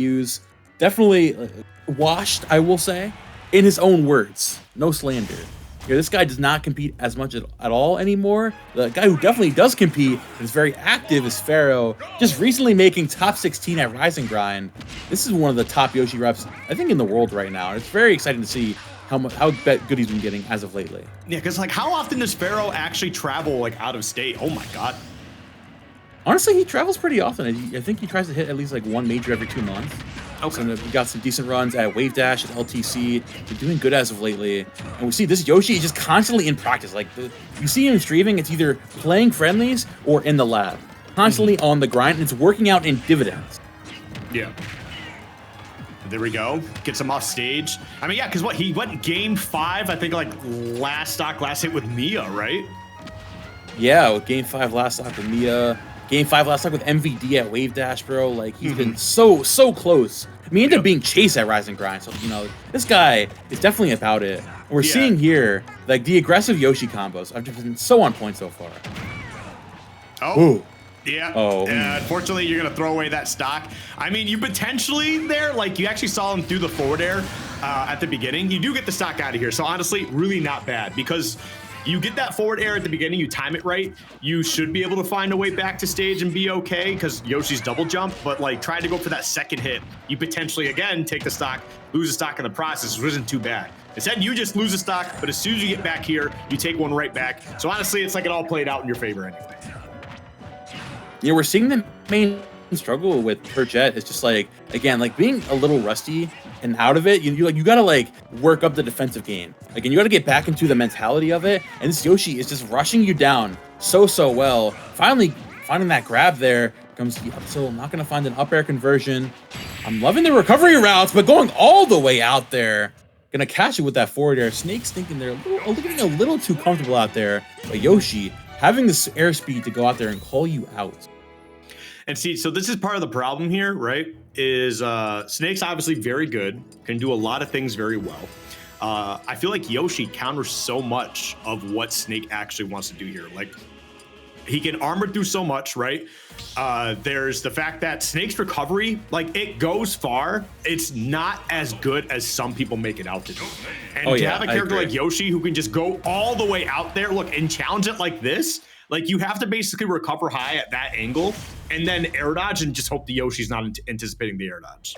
NJCU's definitely washed, I will say, in his own words. No slander. This guy does not compete as much at all anymore. The guy who definitely does compete and is very active is Pharaoh, just recently making top 16 at Rising Grind. This is one of the top Yoshi reps, I think, in the world right now. And it's very exciting to see how good he's been getting as of lately. Yeah, because like, how often does Pharaoh actually travel like out of state? Oh my god. Honestly, he travels pretty often. I think he tries to hit at least like one major every 2 months. Okay. So he got some decent runs at Wave Dash, at LTC. They're doing good as of lately. And we see this Yoshi is just constantly in practice. Like, you see him streaming, it's either playing friendlies or in the lab. Constantly on the grind, and it's working out in dividends. Yeah. There we go. Gets him off stage. I mean, yeah, because what, he went game 5, I think, like, last hit with Mia, right? Yeah, with game 5 last stock with Mia. Game 5 last stock with MVD at Wave Dash, bro. Like, he's been so close. I mean, he ended up being chased at Rising Grind, so, you know, this guy is definitely about it. And we're seeing here, like, the aggressive Yoshi combos have just been so on point so far. Oh. Ooh. Yeah. Oh. Unfortunately, you're going to throw away that stock. I mean, you potentially there, like, you actually saw him do the forward air at the beginning. You do get the stock out of here. So, honestly, really not bad because you get that forward air at the beginning, you time it right, you should be able to find a way back to stage and be okay because Yoshi's double jump, but like trying to go for that second hit, you potentially, again, take the stock, lose the stock in the process, which isn't too bad. Instead, you just lose the stock, but as soon as you get back here, you take one right back. So honestly, it's like it all played out in your favor anyway. Yeah, we're seeing the main struggle with her jet. It's just like, again, like being a little rusty and out of it, you gotta like work up the defensive game. Again, you gotta get back into the mentality of it. And this Yoshi is just rushing you down so well. Finally finding that grab there. Comes the up tilt, not gonna find an up air conversion. I'm loving the recovery routes, but going all the way out there. Gonna catch it with that forward air. Snake's thinking they're getting a little too comfortable out there. But Yoshi having this airspeed to go out there and call you out. And see, so this is part of the problem here, right? Is Snake's obviously very good, can do a lot of things very well. I feel like Yoshi counters so much of what Snake actually wants to do here. Like, he can armor through so much, right? There's the fact that Snake's recovery, like, it goes far. It's not as good as some people make it out to be. And to have a character like Yoshi who can just go all the way out there, look, and challenge it like this, like, you have to basically recover high at that angle and then air dodge and just hope the Yoshi's not anticipating the air dodge.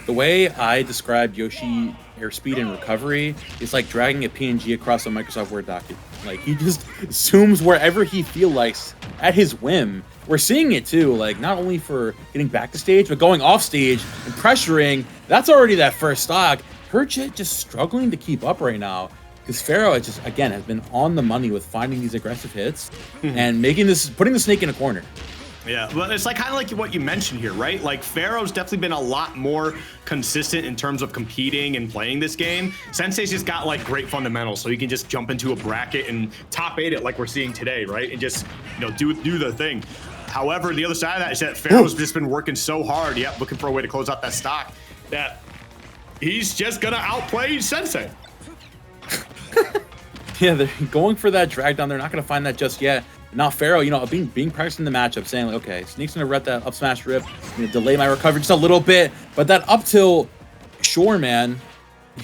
The way I describe Yoshi airspeed and recovery is like dragging a PNG across a Microsoft Word document. Like, he just zooms wherever he feels like at his whim. We're seeing it too, like not only for getting back to stage, but going off stage and pressuring. That's already that first stock. Her jet just struggling to keep up right now. Because Pharaoh just, again, has been on the money with finding these aggressive hits and putting the Snake in a corner. Yeah, but it's like kind of like what you mentioned here, right? Like, Pharaoh's definitely been a lot more consistent in terms of competing and playing this game. Sensei's just got like great fundamentals, so he can just jump into a bracket and top 8 it like we're seeing today, right? And just, you know, do the thing. However, the other side of that is that Pharaoh's just been working so hard, looking for a way to close out that stock, that he's just gonna outplay Sensei. Yeah, they're going for that drag down. They're not going to find that just yet. Now Pharaoh, you know, being practiced in the matchup, saying like, okay, Snake's going to rep that up smash rip, delay my recovery just a little bit, but that up tilt, sure, man,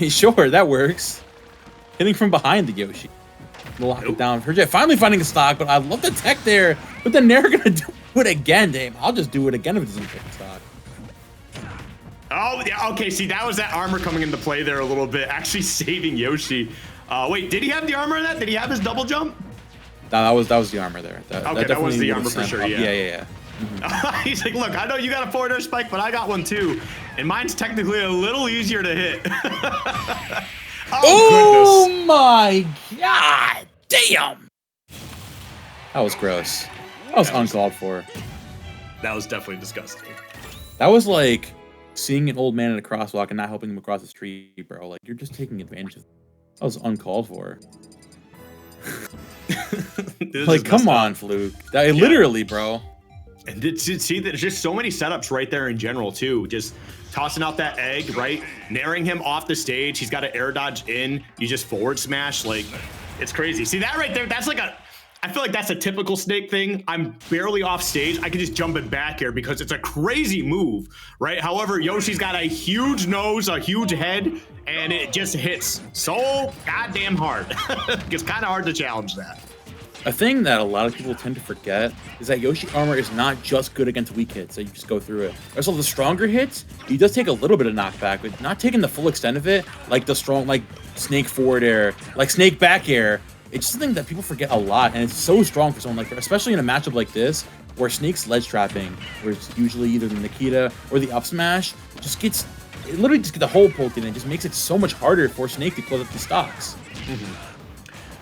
sure, that works. Hitting from behind the Yoshi, lock it down. Her jet finally finding a stock, but I love the tech there. But then they're going to do it again, Dame. I'll just do it again if it doesn't pick the stock. Oh, yeah, okay, see, that was that armor coming into play there a little bit, actually saving Yoshi. Wait, did he have the armor in that? Did he have his double jump? No, that was the armor there. That was the armor for sure, yeah. He's like, look, I know you got a forward air spike, but I got one too. And mine's technically a little easier to hit. Oh my god! Damn! That was gross. That was uncalled for. That was definitely disgusting. That was like seeing an old man in a crosswalk and not helping him across the street, bro. Like, you're just taking advantage of it. That was uncalled for. Like, come on, Fluke. Literally, bro. And see, there's just so many setups right there in general, too. Just tossing out that egg, right? Naring him off the stage. He's got to air dodge in. You just forward smash. Like, it's crazy. See that right there? That's like I feel like that's a typical Snake thing. I'm barely off stage. I can just jump it back here because it's a crazy move, right? However, Yoshi's got a huge nose, a huge head, and it just hits so goddamn hard. It's kind of hard to challenge that. A thing that a lot of people tend to forget is that Yoshi armor is not just good against weak hits, so you just go through it. Also, the stronger hits, he does take a little bit of knockback, but not taking the full extent of it, like the strong, like Snake forward air, like Snake back air. It's just something that people forget a lot, and it's so strong for someone like her, especially in a matchup like this, where Snake's ledge trapping, where it's usually either the Nikita or the up smash, just gets, it literally just gets the hole poked in and just makes it so much harder for Snake to close up the stocks.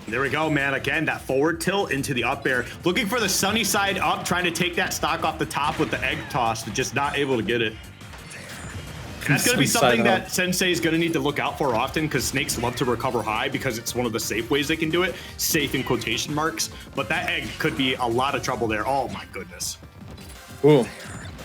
There we go, man. Again, that forward tilt into the up air. Looking for the sunny side up, trying to take that stock off the top with the egg toss, but just not able to get it. And that's going to be something that Sensei is going to need to look out for often, because Snakes love to recover high because it's one of the safe ways they can do it. Safe in quotation marks. But that egg could be a lot of trouble there. Oh, my goodness. Ooh.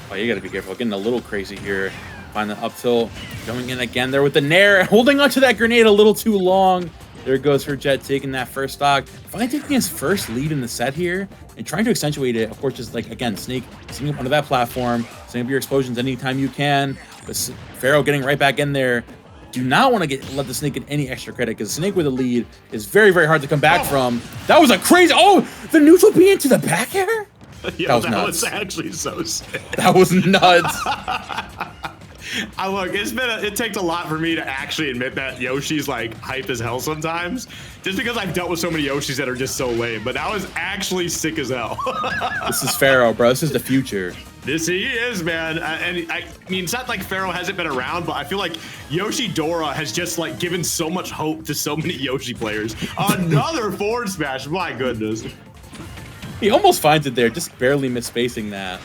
Oh, you got to be careful. Getting a little crazy here. Find the up tilt. Going in again there with the Nair. Holding onto that grenade a little too long. There goes her Jet taking that first stock. Finally taking his first lead in the set here and trying to accentuate it. Of course, just like, again, Snake sitting up under that platform, setting up your explosions anytime you can. But Pharaoh getting right back in there. Do not want to let the Snake get any extra credit, because Snake with a lead is very, very hard to come back from. That was a crazy, oh, the neutral B into the back air? Yeah, that was actually so sick. That was nuts. Look, it takes a lot for me to actually admit that Yoshi's like hype as hell sometimes, just because I've dealt with so many Yoshis that are just so lame. But that was actually sick as hell. This is Pharaoh, bro. This is the future. This he is, man. And I mean, it's not like Pharaoh hasn't been around, but I feel like Yoshi Dora has just like given so much hope to so many Yoshi players. Another forward smash, my goodness. He almost finds it there, just barely misspacing that.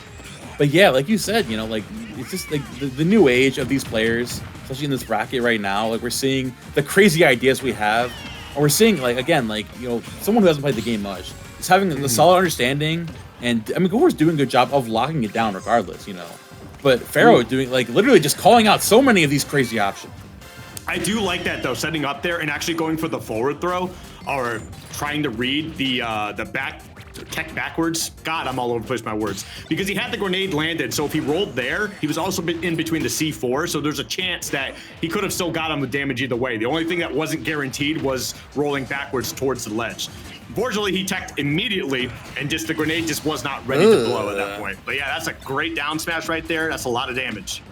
But yeah, like you said, you know, like it's just like the new age of these players, especially in this bracket right now. Like we're seeing the crazy ideas we have, and we're seeing like, again, like, you know, someone who hasn't played the game much is having the solid understanding. And I mean, Gore's doing a good job of locking it down regardless, you know. But Pharaoh doing like literally just calling out so many of these crazy options. I do like that though, setting up there and actually going for the forward throw, or trying to read the back tech backwards. God, I'm all over the place with my words. Because he had the grenade landed, so if he rolled there, he was also in between the C4, so there's a chance that he could have still got him with damage either way. The only thing that wasn't guaranteed was rolling backwards towards the ledge. Fortunately, he teched immediately, and just the grenade just was not ready to blow at that point. But yeah, that's a great down smash right there. That's a lot of damage.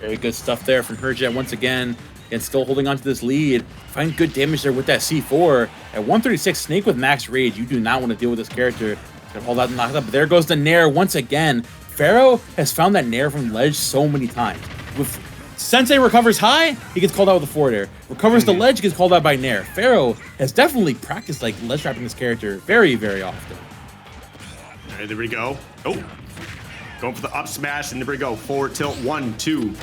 Very good stuff there from Herjet once again, and still holding on to this lead. Find good damage there with that C4. At 136, Snake with max rage. You do not want to deal with this character. Got all that knocked up. But there goes the Nair once again. Pharaoh has found that Nair from ledge so many times. With Sensei recovers high, he gets called out with a forward air. Recovers the ledge, gets called out by Nair. Pharaoh has definitely practiced like ledge trapping this character very, very often. All right, there we go. Oh, going for the up smash, and there we go. Forward tilt, 1, 2.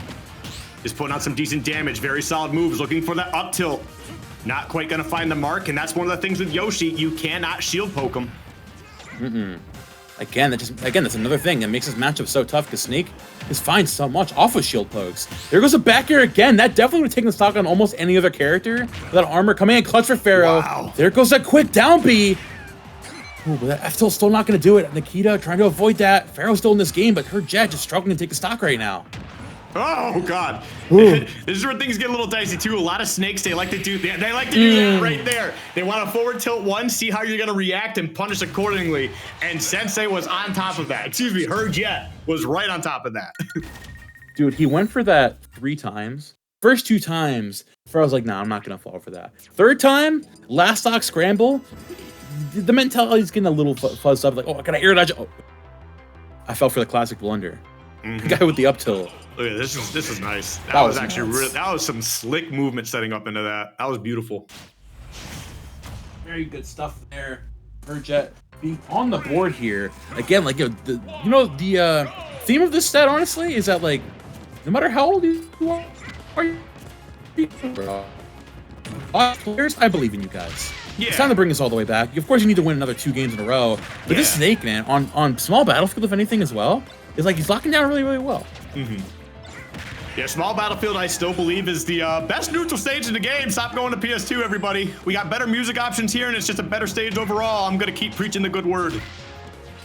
Just putting out some decent damage. Very solid moves. Looking for that up tilt. Not quite going to find the mark, and that's one of the things with Yoshi. You cannot shield poke him. Again, that's another thing that makes this matchup so tough, because Snake is fine so much off of shield pokes. There goes a back air again. That definitely would have taken the stock on almost any other character. That armor coming in clutch for Pharaoh. Wow. There goes a quick down B. Ooh, but that F tilt's still not going to do it. Nikita trying to avoid that. Pharaoh's still in this game, but her Jet just struggling to take the stock right now. Oh God! This is where things get a little dicey too. A lot of Snakes, they like to do that right there. They want to forward tilt one, see how you're gonna react, and punish accordingly. And Sensei was on top of that. Excuse me, her Jet was right on top of that. Dude, he went for that 3 times. First 2 times, Pharaoh's like, nah, I'm not gonna fall for that. Third time, last stock scramble. The mentality's getting a little fuzzed up. Like, oh, I gotta air dodge. Oh. I fell for the classic blunder. The guy with the up tilt. Look at this is nice. That was actually real. That was some slick movement setting up into that. That was beautiful. Very good stuff there. Herjet being on the board here again. Like the theme of this set, honestly, is that like no matter how old you are players, I believe in you guys. Yeah. It's time to bring this all the way back. Of course, you need to win another 2 games in a row. But this Snake, man, on small battlefield, if anything, as well, is like he's locking down really, really well. Yeah, small battlefield, I still believe, is the best neutral stage in the game. Stop going to PS2, everybody. We got better music options here, and it's just a better stage overall. I'm gonna keep preaching the good word.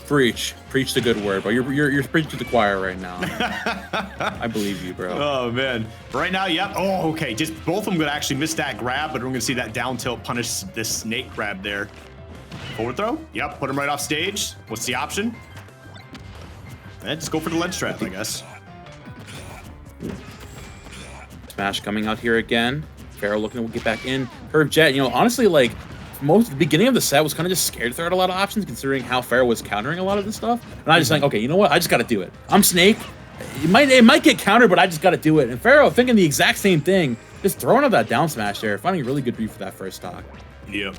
Preach the good word, but you're preaching to the choir right now. I believe you, bro. Oh man, right now, yep. Oh, okay. Just both of them gonna actually miss that grab, but we're gonna see that down tilt punish this snake grab there. Forward throw. Yep. Put him right off stage. What's the option? And just go for the ledge trap, I guess. Smash coming out here again. Pharaoh looking to get back in. Curve jet. You know, honestly, like. The beginning of the set was kind of just scared to throw out a lot of options considering how Pharaoh was countering a lot of this stuff. And I just like, okay, you know what? I just got to do it. I'm Snake. It might get countered, but I just got to do it. And Pharaoh thinking the exact same thing, just throwing out that down smash there, finding a really good read for that first stock. Yeah.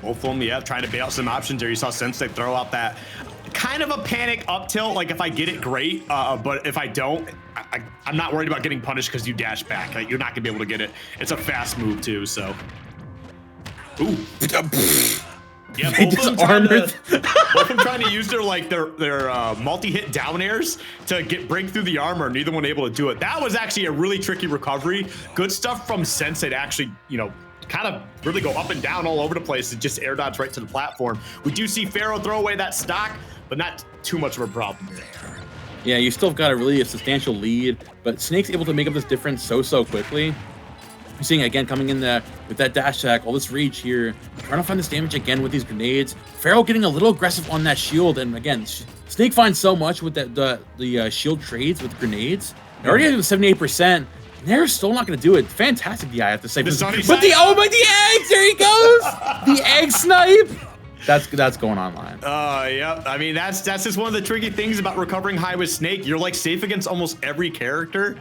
Both of them, yeah, trying to bait out some options there. You saw Sensei throw out that kind of a panic up tilt. Like if I get it, great. But if I don't, I'm not worried about getting punished because you dash back. Like, you're not gonna be able to get it. It's a fast move too, so. Ooh. Yeah, both of them trying to use their multi-hit down airs to break through the armor. Neither one able to do it. That was actually a really tricky recovery. Good stuff from Sensei to actually, you know, kind of really go up and down all over the place and just air dodge right to the platform. We do see Pharaoh throw away that stock, but not too much of a problem. Yeah, you still got a substantial lead, but Snake's able to make up this difference so quickly. You're seeing again coming in there with that dash attack, all this reach here, trying to find this damage again with these grenades. Pharaoh getting a little aggressive on that shield, and again, Snake finds so much with the shield trades with grenades. They're already at 78%. They're still not going to do it. Fantastic DI, I have to say. But the eggs, there he goes! The egg snipe! That's going online. Yeah. I mean, that's just one of the tricky things about recovering high with Snake. You're like safe against almost every character.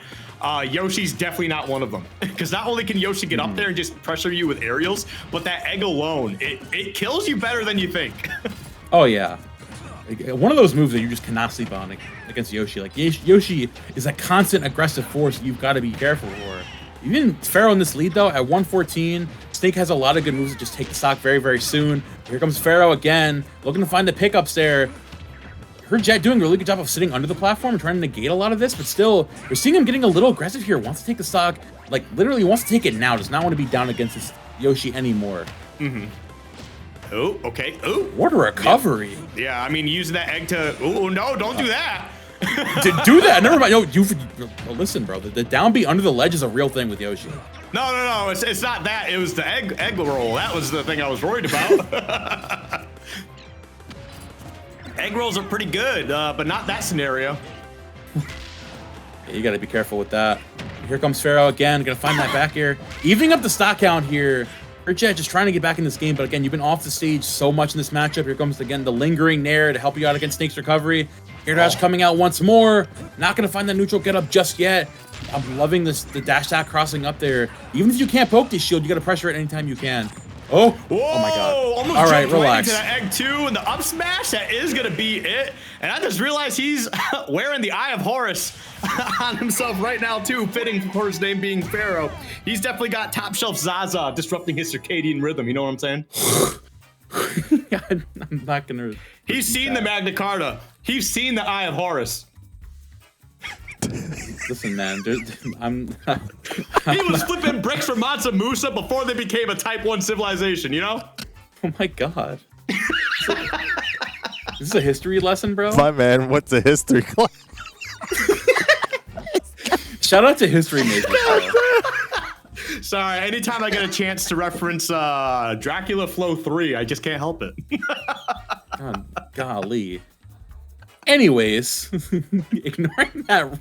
Yoshi's definitely not one of them. Because not only can Yoshi get up there and just pressure you with aerials, but that egg alone, it kills you better than you think. Oh, yeah. One of those moves that you just cannot sleep on against Yoshi. Like, Yoshi is a constant aggressive force you've got to be careful for. Even Pharaoh in this lead, though, at 114, Snake has a lot of good moves that just take the stock very soon. Here comes Pharaoh again, looking to find the pickups there. Her Jet doing a really good job of sitting under the platform and trying to negate a lot of this, but still, we're seeing him getting a little aggressive here. Wants to take the stock, like literally wants to take it now. Does not want to be down against this Yoshi anymore. Oh, okay. Oh, what a recovery! Yeah, I mean, using that egg to. Oh no, don't do that. Do that. Never mind. No, listen, bro. The down B under the ledge is a real thing with Yoshi. No. It's not that. It was the egg roll. That was the thing I was worried about. Egg rolls are pretty good, but not that scenario. Yeah, you got to be careful with that. Here comes Pharaoh again. Gonna find that back air. Evening up the stock count here. Her Jet just trying to get back in this game, but again, you've been off the stage so much in this matchup. Here comes again the lingering Nair to help you out against Snake's recovery. Air dash coming out once more. Not gonna find that neutral get up just yet. I'm loving this, the dash attack crossing up there. Even if you can't poke this shield, you gotta pressure it anytime you can. Oh, whoa, oh my god. Almost all right, Right relax. into that egg 2 and the up smash, that is gonna be it. And I just realized he's wearing the Eye of Horus on himself right now too, fitting for his name being Pharaoh. He's definitely got top shelf Zaza disrupting his circadian rhythm, you know what I'm saying? I'm not gonna. He's seen the Magna Carta. He's seen the Eye of Horus. Listen, man, he was flipping bricks for Mansa Musa before they became a Type 1 civilization, you know? Oh my god. Is this a history lesson, bro? My man, what's a history class? Shout out to History Major. Sorry, anytime I get a chance to reference Dracula Flow 3, I just can't help it. God, golly. Anyways, ignoring that,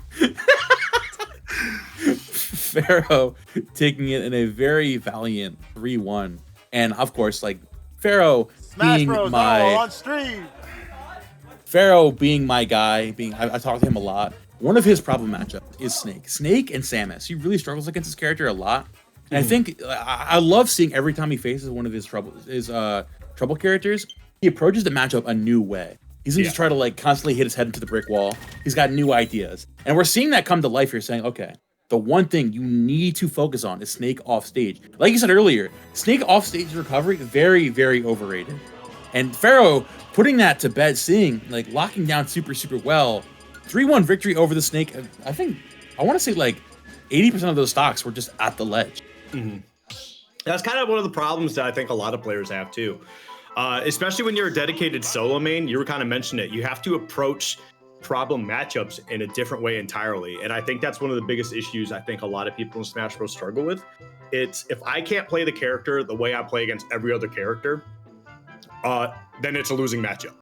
Pharaoh taking it in a very valiant 3-1. And of course, like Pharaoh being on stream. Pharaoh being my guy, I talk to him a lot. One of his problem matchups is Snake. Snake and Samus. He really struggles against his character a lot. And I think I love seeing every time he faces one of his trouble characters, he approaches the matchup a new way. He doesn't just try to like constantly hit his head into the brick wall. He's got new ideas. And we're seeing that come to life here, saying, okay, the one thing you need to focus on is Snake off stage. Like you said earlier, Snake off stage recovery, very overrated. And Pharaoh putting that to bed, seeing like locking down super well. 3-1 victory over the Snake. I think I want to say like 80% of those stocks were just at the ledge. That's kind of one of the problems that I think a lot of players have too. Especially when you're a dedicated solo main, you were kind of mentioning it. You have to approach problem matchups in a different way entirely. And I think that's one of the biggest issues I think a lot of people in Smash Bros. Struggle with. It's if I can't play the character the way I play against every other character, then it's a losing matchup.